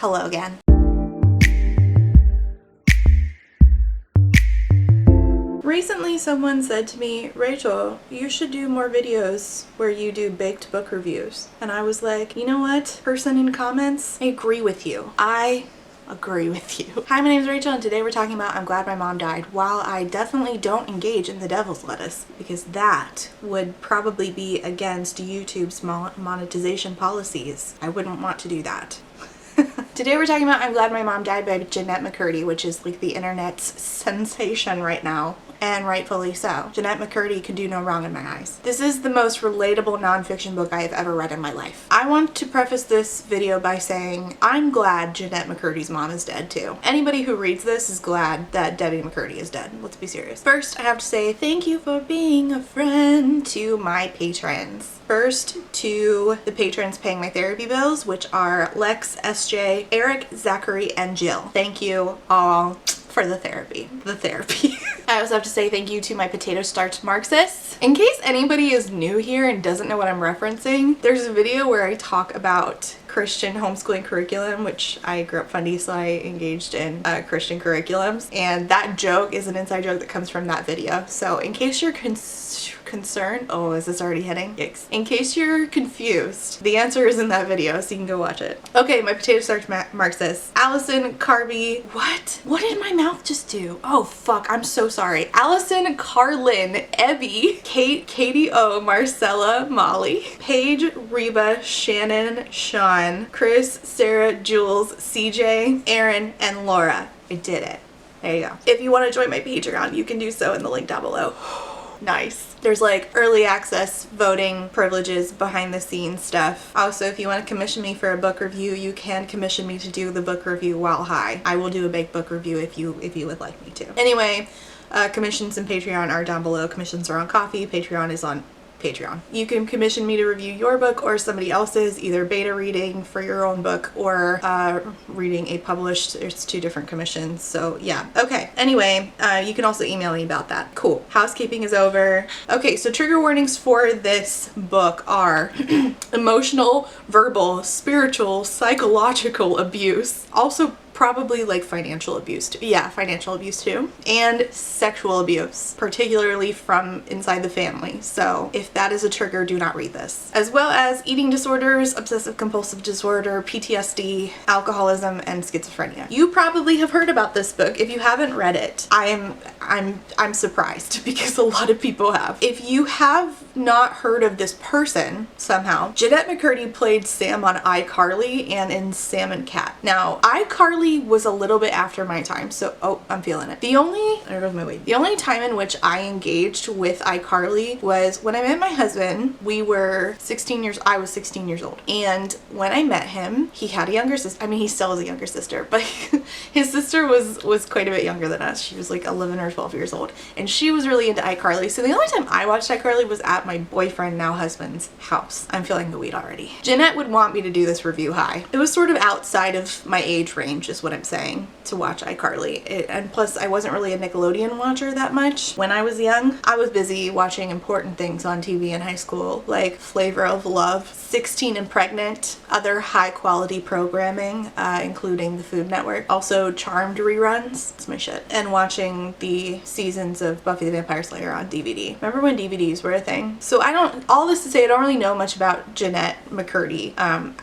Hello again. Recently someone said to me, Rachel, you should do more videos where you do baked book reviews. And I was like, you know what? Person in comments, I agree with you. I agree with you. Hi, my name is Rachel and today we're talking about I'm glad my mom died. While I definitely don't engage in the devil's lettuce because that would probably be against YouTube's monetization policies. I wouldn't want to do that. Today we're talking about I'm Glad My Mom Died by Jennette McCurdy, which is like the internet's sensation right now, and rightfully so. Jennette McCurdy can do no wrong in my eyes. This is the most relatable nonfiction book I have ever read in my life. I want to preface this video by saying I'm glad Jennette McCurdy's mom is dead too. Anybody who reads this is glad that Debbie McCurdy is dead. Let's be serious. First, I have to say thank you for being a friend to my patrons. First, to the patrons paying my therapy bills, which are Lex, SJ, Eric, Zachary, and Jill. Thank you all for the therapy. I also have to say thank you to my potato starch Marxists. In case anybody is new here and doesn't know what I'm referencing, there's a video where I talk about Christian homeschooling curriculum, which I grew up funny, so I engaged in Christian curriculums, and that joke is an inside joke that comes from that video. So in case you're concerned, oh, is this already hitting? Yikes. In case you're confused, the answer is in that video, so you can go watch it. Okay, my potato starch Marxists. Allison, Carby, what did my mouth just do? Oh fuck, I'm so sorry. Allison, Carlin, Ebby, Kate, Katie O, Marcella, Molly, Paige, Reba, Shannon, Sean, Chris, Sarah, Jules, CJ, Aaron, and Laura. I did it. There you go. If you want to join my Patreon, you can do so in the link down below. Nice. There's like early access voting privileges, behind the scenes stuff. Also, if you want to commission me for a book review, you can commission me to do the book review while high. I will do a baked book review if you would like me to. Anyway, commissions and Patreon are down below. Commissions are on Coffee. Patreon is on Patreon. You can commission me to review your book or somebody else's, either beta reading for your own book or reading a published. There's two different commissions, so yeah. Okay, anyway, you can also email me about that. Cool. Housekeeping is over. Okay, so trigger warnings for this book are emotional, verbal, spiritual, psychological abuse, also probably like financial abuse too. Yeah, financial abuse too. And sexual abuse, particularly from inside the family. So if that is a trigger, do not read this. As well as eating disorders, obsessive compulsive disorder, PTSD, alcoholism, and schizophrenia. You probably have heard about this book. If you haven't read it, I'm surprised because a lot of people have. If you have not heard of this person somehow, Jennette McCurdy played Sam on iCarly and in Sam and Cat. Now, iCarly was a little bit after my time, so oh, I'm feeling it. There goes my weight. The only time in which I engaged with iCarly was when I met my husband. I was 16 years old, and when I met him, he had a younger sister. I mean, he still has a younger sister, but his sister was quite a bit younger than us. She was like 11 or 12 years old, and she was really into iCarly. So the only time I watched iCarly was at my boyfriend, now husband's, house. I'm feeling the weed already. Jennette would want me to do this review high. It was sort of outside of my age range, is what I'm saying, to watch iCarly. And plus, I wasn't really a Nickelodeon watcher that much when I was young. I was busy watching important things on TV in high school, like Flavor of Love, 16 and Pregnant, other high quality programming, including the Food Network. Also Charmed reruns, it's my shit. And watching the seasons of Buffy the Vampire Slayer on DVD. Remember when DVDs were a thing? So all this to say, I don't really know much about Jennette McCurdy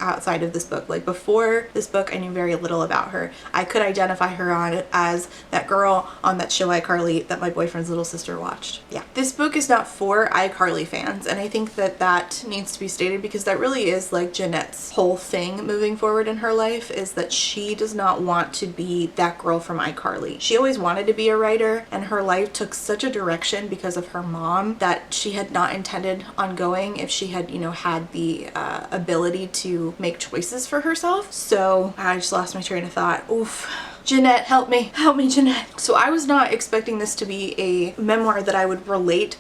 outside of this book. Like before this book, I knew very little about her. I could identify her on as that girl on that show iCarly that my boyfriend's little sister watched. Yeah. This book is not for iCarly fans, and I think that needs to be stated because that really is like Jennette's whole thing moving forward in her life, is that she does not want to be that girl from iCarly. She always wanted to be a writer, and her life took such a direction because of her mom that she had not intended on going if she had, had the ability to make choices for herself. So I just lost my train of thought. Oof. Jeanette, help me. Help me, Jeanette. So I was not expecting this to be a memoir that I would relate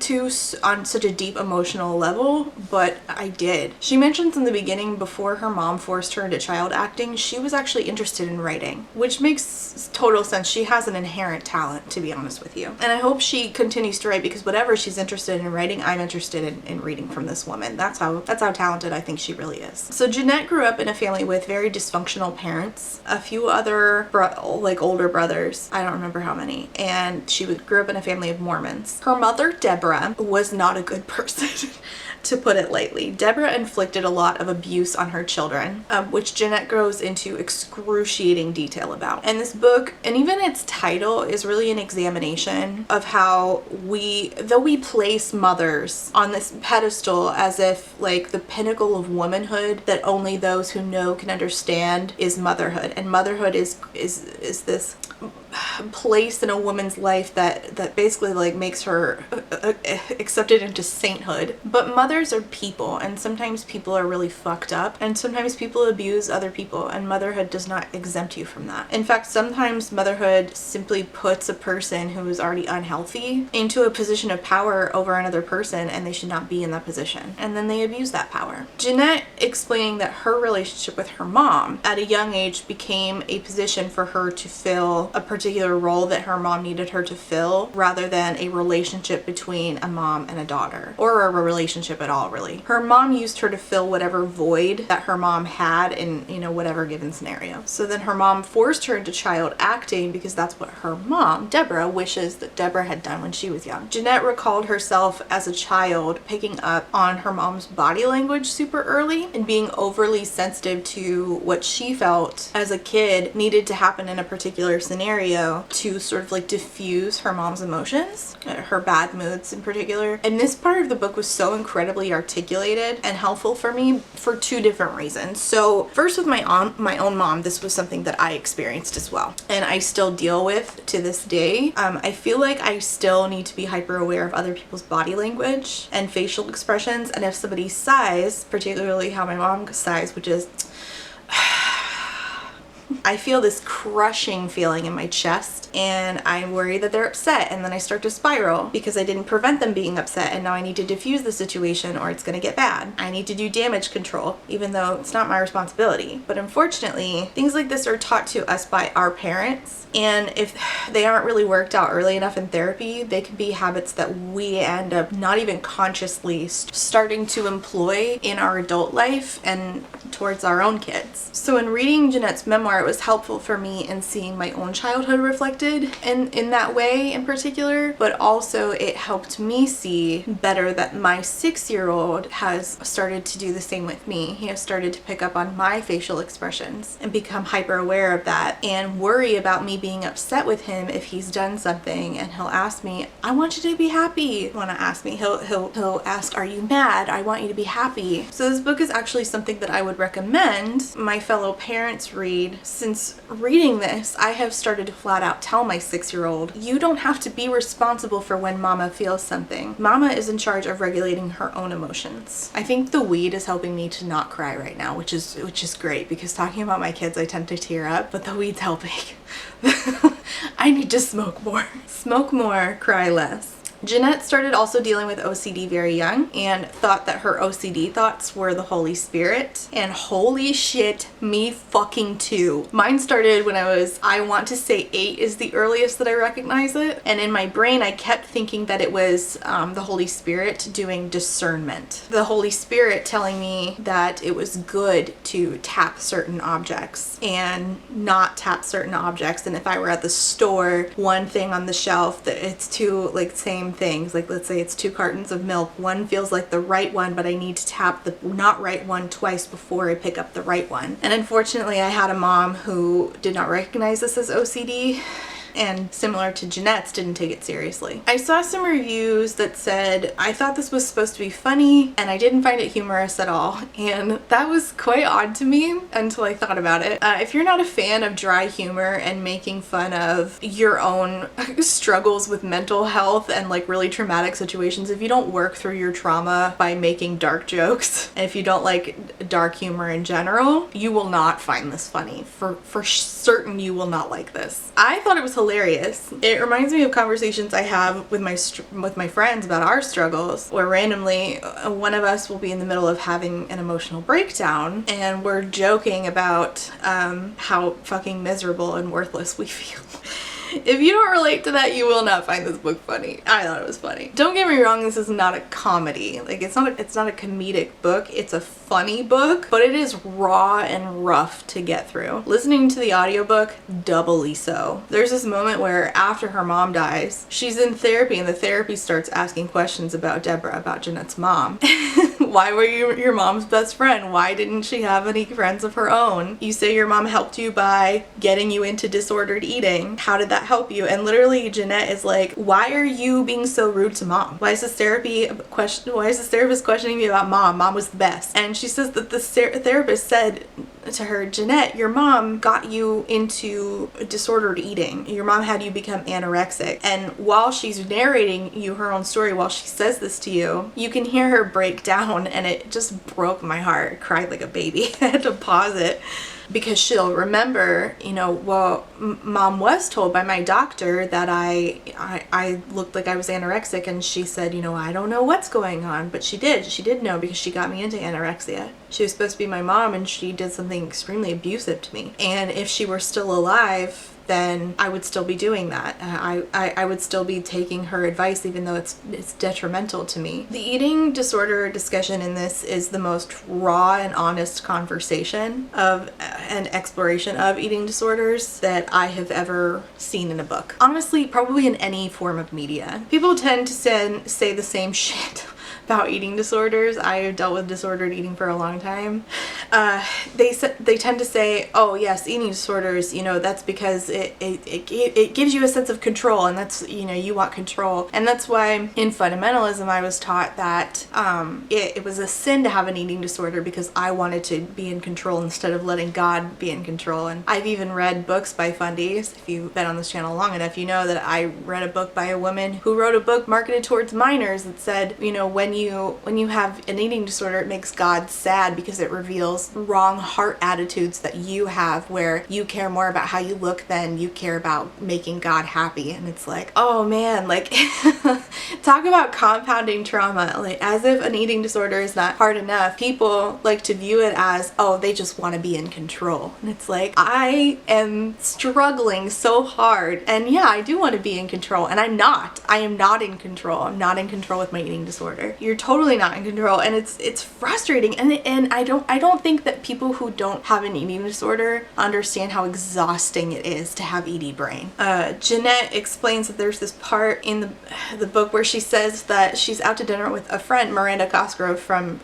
to on such a deep emotional level, but I did. She mentions in the beginning, before her mom forced her into child acting, she was actually interested in writing, which makes total sense. She has an inherent talent, to be honest with you. And I hope she continues to write, because whatever she's interested in writing, I'm interested in reading from this woman. That's how talented I think she really is. So Jeanette grew up in a family with very dysfunctional parents, a few other older brothers, I don't remember how many, and she grew up in a family of Mormons. Her mother, Deborah, was not a good person. To put it lightly. Deborah inflicted a lot of abuse on her children, which Jeanette goes into excruciating detail about. And this book, and even its title, is really an examination of how though we place mothers on this pedestal as if like the pinnacle of womanhood that only those who know can understand is motherhood. And motherhood is this place in a woman's life that basically like makes her accepted into sainthood. But mothers are people, and sometimes people are really fucked up, and sometimes people abuse other people, and motherhood does not exempt you from that. In fact, sometimes motherhood simply puts a person who is already unhealthy into a position of power over another person, and they should not be in that position, and then they abuse that power. Jeanette explaining that her relationship with her mom at a young age became a position for her to fill a particular role that her mom needed her to fill, rather than a relationship between a mom and a daughter, or a relationship at all, really. Her mom used her to fill whatever void that her mom had in, whatever given scenario. So then her mom forced her into child acting because that's what her mom, Deborah, wishes that Deborah had done when she was young. Jeanette recalled herself as a child picking up on her mom's body language super early and being overly sensitive to what she felt as a kid needed to happen in a particular scenario to sort of like diffuse her mom's emotions, her bad moods in particular. And this part of the book was so incredibly articulated and helpful for me for two different reasons. So first, with my own mom, this was something that I experienced as well, and I still deal with to this day. I feel like I still need to be hyper aware of other people's body language and facial expressions, and if somebody sighs, particularly how my mom sighs, which is I feel this crushing feeling in my chest, and I worry that they're upset, and then I start to spiral because I didn't prevent them being upset, and now I need to diffuse the situation or it's going to get bad. I need to do damage control, even though it's not my responsibility. But unfortunately, things like this are taught to us by our parents, and if they aren't really worked out early enough in therapy, they can be habits that we end up not even consciously starting to employ in our adult life and towards our own kids. So in reading Jeanette's memoir, it was helpful for me in seeing my own childhood reflected in that way in particular, but also it helped me see better that my 6-year-old has started to do the same with me. He has started to pick up on my facial expressions and become hyper aware of that and worry about me being upset with him if he's done something, and he'll ask me, I want you to be happy. He'll ask me, he'll ask, are you mad? I want you to be happy. So this book is actually something that I would recommend my fellow parents read. Since reading this, I have started to flat out tell my 6-year-old, you don't have to be responsible for when mama feels something. Mama is in charge of regulating her own emotions. I think the weed is helping me to not cry right now, which is great, because talking about my kids I tend to tear up, but the weed's helping. I need to smoke more. Smoke more, cry less. Jeanette started also dealing with OCD very young and thought that her OCD thoughts were the Holy Spirit. And holy shit, me fucking too. Mine started when I want to say 8 is the earliest that I recognize it. And in my brain, I kept thinking that it was the Holy Spirit doing discernment. The Holy Spirit telling me that it was good to tap certain objects and not tap certain objects. And if I were at the store, one thing on the shelf that it's two same things, like let's say it's 2 cartons of milk, one feels like the right one, but I need to tap the not right one twice before I pick up the right one. And unfortunately, I had a mom who did not recognize this as OCD, and similar to Jeanette's, didn't take it seriously. I saw some reviews that said, I thought this was supposed to be funny and I didn't find it humorous at all, and that was quite odd to me until I thought about it. If you're not a fan of dry humor and making fun of your own struggles with mental health and like really traumatic situations, if you don't work through your trauma by making dark jokes, and if you don't like dark humor in general, you will not find this funny. For certain, you will not like this. I thought it was hilarious. It reminds me of conversations I have with my friends about our struggles, where randomly one of us will be in the middle of having an emotional breakdown and we're joking about how fucking miserable and worthless we feel. If you don't relate to that, you will not find this book funny. I thought it was funny. Don't get me wrong, this is not a comedy. Like, it's not a comedic book. It's a funny book, but it is raw and rough to get through. Listening to the audiobook, doubly so. There's this moment where after her mom dies, she's in therapy and the therapy starts asking questions about Deborah, about Jeanette's mom. Why were you your mom's best friend? Why didn't she have any friends of her own? You say your mom helped you by getting you into disordered eating. How did that help you? And literally Jeanette is like, why are you being so rude to mom? Why is this therapist questioning me about mom? Mom was the best. And she says that the therapist said to her, Jeanette, your mom got you into disordered eating. Your mom had you become anorexic. And while she's narrating you her own story, while she says this to you, you can hear her break down, and it just broke my heart. I cried like a baby. I had to pause it. Because she'll remember, you know, well, mom was told by my doctor that I looked like I was anorexic, and she said, you know, I don't know what's going on, but she did know, because she got me into anorexia. She was supposed to be my mom, and she did something extremely abusive to me. And if she were still alive, then I would still be doing that. I would still be taking her advice, even though it's detrimental to me. The eating disorder discussion in this is the most raw and honest conversation of and exploration of eating disorders that I have ever seen in a book. Honestly, probably in any form of media. People tend to say the same shit about eating disorders. I have dealt with disordered eating for a long time. They tend to say, oh yes, eating disorders, you know, that's because it gives you a sense of control, and that's, you know, you want control. And that's why in fundamentalism I was taught that it was a sin to have an eating disorder, because I wanted to be in control instead of letting God be in control. And I've even read books by fundies. If you've been on this channel long enough, you know that I read a book by a woman who wrote a book marketed towards minors that said, you know, when you have an eating disorder, it makes God sad because it reveals wrong heart attitudes that you have, where you care more about how you look than you care about making God happy. And it's like, oh man, like talk about compounding trauma. Like, as if an eating disorder is not hard enough, people like to view it as, oh, they just want to be in control. And it's like, I am struggling so hard, and yeah, I do want to be in control, and I am not in control. I'm not in control with my eating disorder. You're totally not in control, and it's frustrating. And I don't think that people who don't have an eating disorder understand how exhausting it is to have ED brain. Jeanette explains that there's this part in the book where she says that she's out to dinner with a friend, Miranda Cosgrove from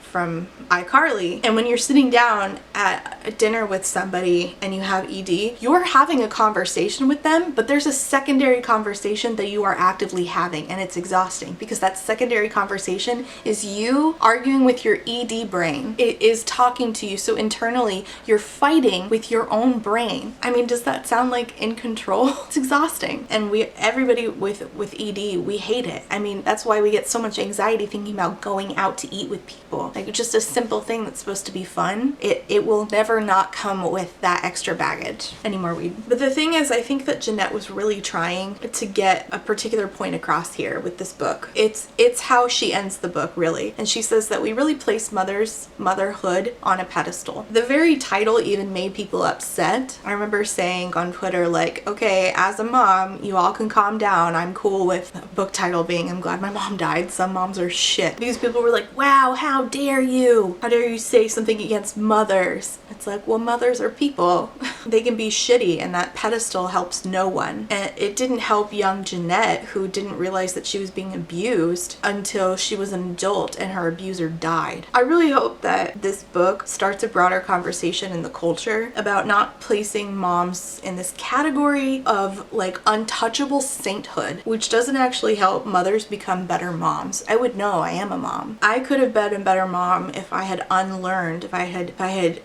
iCarly, and when you're sitting down at a dinner with somebody and you have ED, you're having a conversation with them, but there's a secondary conversation that you are actively having, and it's exhausting, because that secondary conversation is you arguing with your ED brain. It is talking to you, so internally you're fighting with your own brain. I mean, does that sound like in control? It's exhausting. And everybody with ED, we hate it. I mean, that's why we get so much anxiety thinking about going out to eat with people. Like, just a simple thing that's supposed to be fun, it will never not come with that extra baggage. Any more weed. But the thing is, I think that Jeanette was really trying to get a particular point across here with this book. It's how she ends the book, really. And she says that we really place motherhood on a pedestal. The very title even made people upset. I remember saying on Twitter, like, okay, as a mom, you all can calm down. I'm cool with the book title being I'm Glad My Mom Died. Some moms are shit. These people were like, wow, how dare you? How dare you say something against mothers? It's It's like, well, mothers are people. They can be shitty, and that pedestal helps no one. And it didn't help young Jeanette, who didn't realize that she was being abused until she was an adult and her abuser died. I really hope that this book starts a broader conversation in the culture about not placing moms in this category of like untouchable sainthood, which doesn't actually help mothers become better moms. I would know I am a mom. I could have been a better mom if I had unlearned, if I had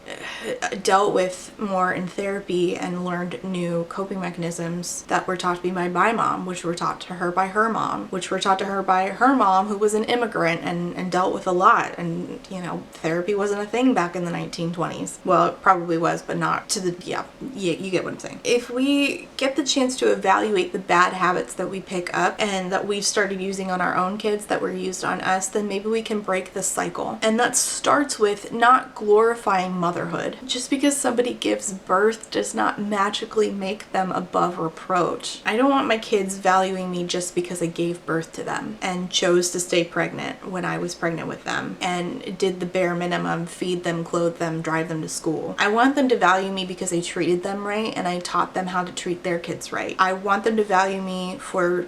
dealt with more in therapy and learned new coping mechanisms that were taught to me by my mom, which were taught to her by her mom, which were taught to her by her mom, who was an immigrant and dealt with a lot. And, you know, therapy wasn't a thing back in the 1920s. Well, it probably was, but not to the, yeah, you get what I'm saying. If we get the chance to evaluate the bad habits that we pick up and that we've started using on our own kids that were used on us, then maybe we can break the cycle. And that starts with not glorifying motherhood. Just because somebody gives birth does not magically make them above reproach. I don't want my kids valuing me just because I gave birth to them and chose to stay pregnant when I was pregnant with them and did the bare minimum, feed them, clothe them, drive them to school. I want them to value me because I treated them right and I taught them how to treat their kids right. I want them to value me for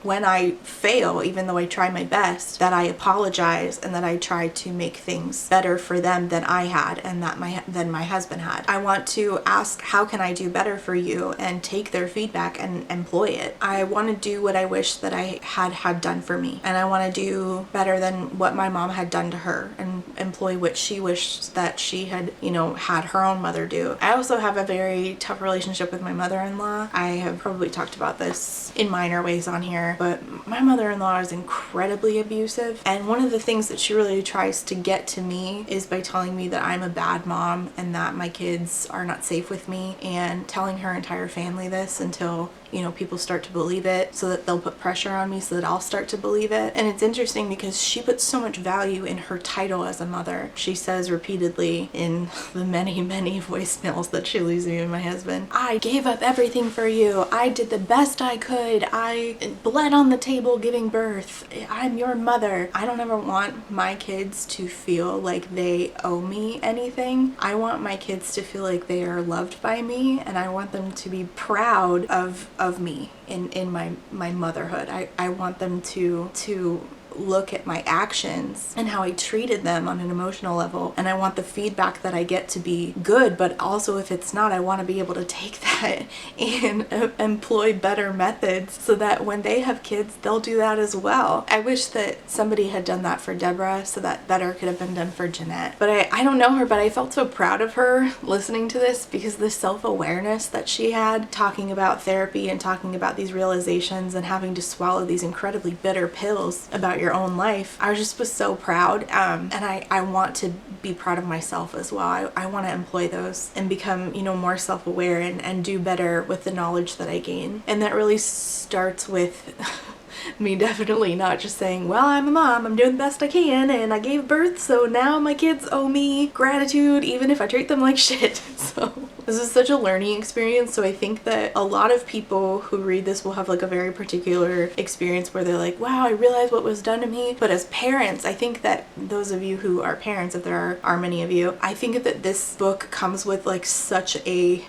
when I fail, even though I try my best, that I apologize and that I try to make things better for them than I had and that my husband had. I want to ask, how can I do better for you, and take their feedback and employ it. I want to do what I wish that I had done for me, and I want to do better than what my mom had done to her and employ what she wished that she had, you know, had her own mother do. I also have a very tough relationship with my mother-in-law. I have probably talked about this in minor ways on here, but my mother-in-law is incredibly abusive, and one of the things that she really tries to get to me is by telling me that I'm a bad mom and that my kids are not safe with me, and telling her entire family this until, you know, people start to believe it, so that they'll put pressure on me so that I'll start to believe it. And it's interesting because she puts so much value in her title as a mother. She says repeatedly in the many voicemails that she leaves me and my husband, I gave up everything for you. I did the best I could. I bled on the table giving birth. I'm your mother. I don't ever want my kids to feel like they owe me anything. I want my kids to feel like they are loved by me, and I want them to be proud of me in my motherhood. I want them to look at my actions and how I treated them on an emotional level, and I want the feedback that I get to be good, but also if it's not, I want to be able to take that and employ better methods so that when they have kids, they'll do that as well. I wish that somebody had done that for Deborah so that better could have been done for Jeanette. But I don't know her, but I felt so proud of her listening to this, because the self-awareness that she had talking about therapy and talking about these realizations and having to swallow these incredibly bitter pills about your own life, I just was so proud, and I want to be proud of myself as well. I want to employ those and become, you know, more self-aware and do better with the knowledge that I gain. And that really starts with me definitely not just saying, well, I'm a mom, I'm doing the best I can, and I gave birth, so now my kids owe me gratitude even if I treat them like shit. So this is such a learning experience, so I think that a lot of people who read this will have like a very particular experience where they're like, wow, I realized what was done to me. But as parents, I think that those of you who are parents, if there are many of you, I think that this book comes with like such a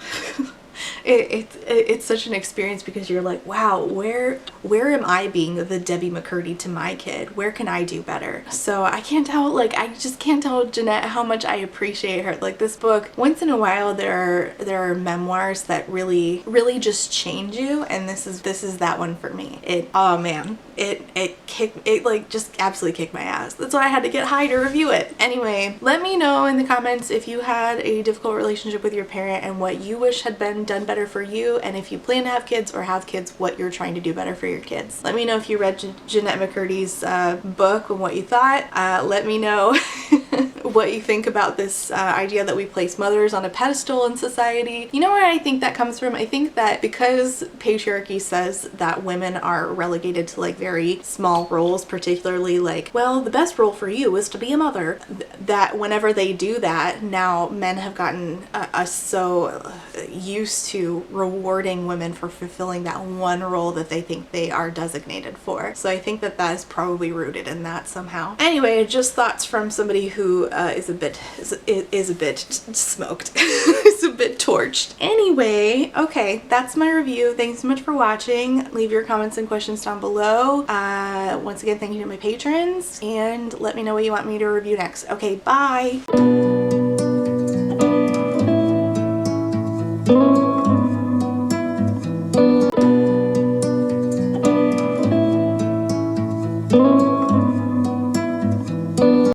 it's such an experience, because you're like, wow, where am I being the Debbie McCurdy to my kid? Where can I do better? So I just can't tell Jeanette how much I appreciate her. Like, this book, once in a while there are memoirs that really just change you, and this is that one for me. Oh man, it like just absolutely kicked my ass. That's why I had to get high to review it. Anyway, let me know in the comments if you had a difficult relationship with your parent and what you wish had been done better for you, and if you plan to have kids or have kids, what you're trying to do better for your kids. Let me know if you read Jeanette McCurdy's book and what you thought. Let me know what you think about this idea that we place mothers on a pedestal in society. You know where I think that comes from? I think that because patriarchy says that women are relegated to like very small roles, particularly like, well, the best role for you is to be a mother, that whenever they do that, now men have gotten so used to rewarding women for fulfilling that one role that they think they are designated for. So I think that that is probably rooted in that somehow. Anyway, just thoughts from somebody who is a bit smoked. It's a bit torched. Anyway, okay, that's my review. Thanks so much for watching. Leave your comments and questions down below. Once again, thank you to my patrons, and let me know what you want me to review next. Okay, bye.